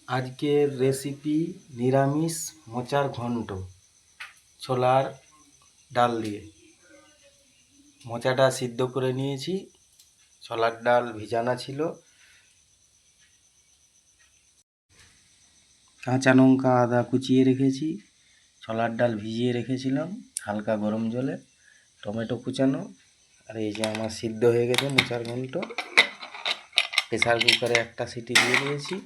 আজকের রেসিপি নিরামিষ মোচার ঘন্ট ছোলার ডাল দিয়ে। মোচাটা সিদ্ধ করে নিয়েছি, ছোলার ডাল ভিজানো ছিল, কাঁচা লঙ্কা আদা কুচিয়ে রেখেছি, ছোলার ডাল ভিজিয়ে রেখেছিলাম হালকা গরম জলে, টমেটো কুচানো, আর এই যে আমার সিদ্ধ হয়ে গেছে মোচার ঘন্ট। প্রেসার কুকারে একটা সিটি দিয়ে দিয়েছি।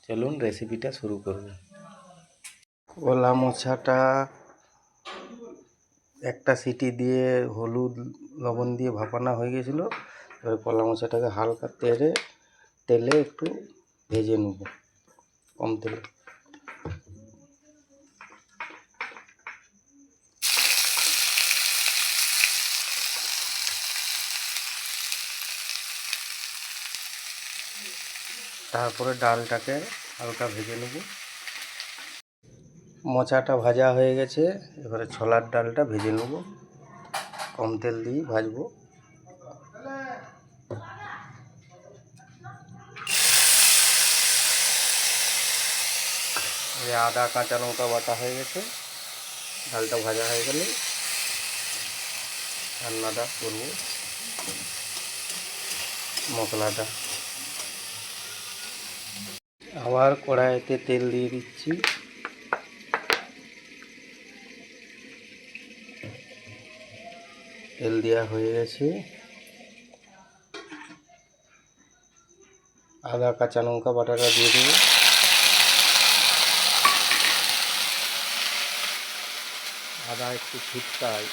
চলুন রেসিপিটা শুরু করব। কলা মোচাটা একটা সিটি দিয়ে হলুদ লবণ দিয়ে ভাপানো হয়ে গেছিলো। এবার কলা মোচাটাকে হালকা তেলে একটু ভেজে নেব, কম তেলে। তারপরে ডালটাকে হালকা ভেজে নেব। মোচাটা ভাজা হয়ে গেছে, এবারে ছোলার ডালটা ভেজে নেব, কম তেল দিয়ে ভাজবো। আদা কাঁচা লঙ্কা বাটা হয়ে গেছে, ডালটা ভাজা হয়ে গেলে রান্নাটা করব। মশলাটা আবার কড়াইতে তেল দিয়ে দিচ্ছি। তেল দেওয়া হয়ে গেছে, আদা কাঁচা লঙ্কা বাটাটা দিয়ে দেবো। আদা একটু ছিটকায়,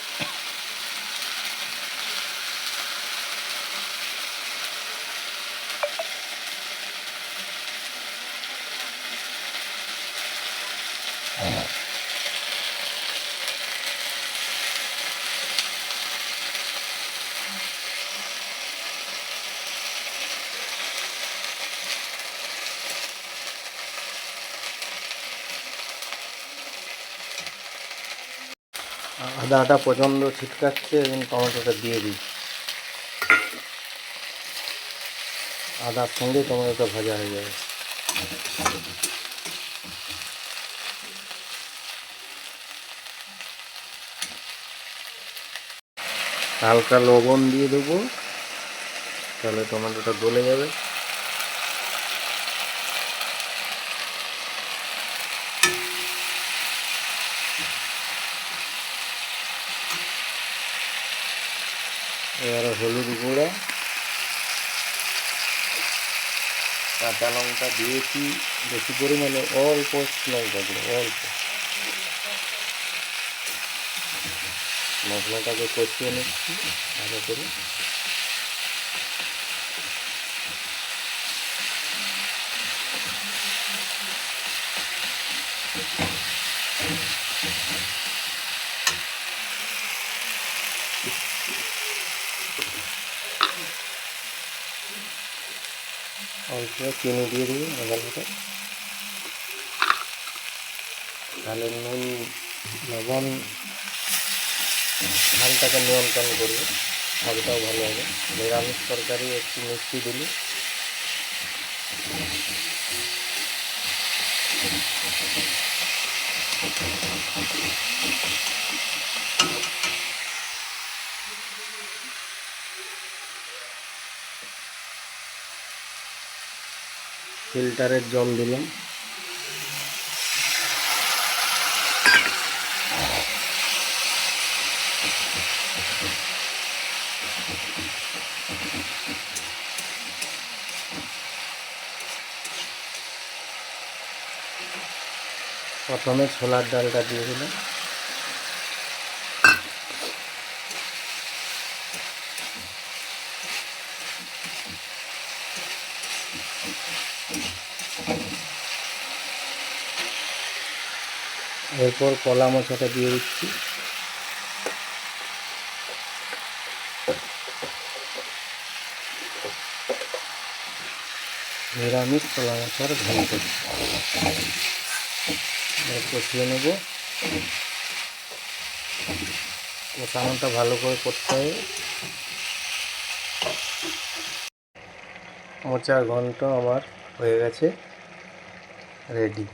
আদাটা প্রচণ্ড ছিটকাচ্ছে, এবং টমেটোটা দিয়ে দিই। আদার সঙ্গে টমেটোটা ভাজা হয়ে যাবে। হালকা লবণ দিয়ে দেবো, তাহলে টমেটোটা গলে যাবে। এবারে হলুদ গুঁড়া, কাঁচা লঙ্কা দিয়েছি বেশি পরিমাণে, অল্প লঙ্কা গুঁড়ো, অল্প। মশলাটাকে কষিয়ে নিচ্ছি ভালো করে। অল্প চিনি দিয়ে দিই মশলাটা, তাহলে নুন লবণ ঝালটাকে নিয়ন্ত্রণ করবে, স্বাদটাও ভালো হবে। নিরামিষ তরকারি একটু মিষ্টি দিলে ফিল্টারের জল দিলাম। প্রথমে ছোলার ডালটা দিয়ে দিলাম, এরপর কলা মোচাটা দিয়ে দিচ্ছি। নিরামিষ কলা মোচার ঘন্ট কষিয়ে নেব। কষানোটা ভালো করে করতে হবে। মোচার ঘন্ট আমার হয়ে গেছে রেডি।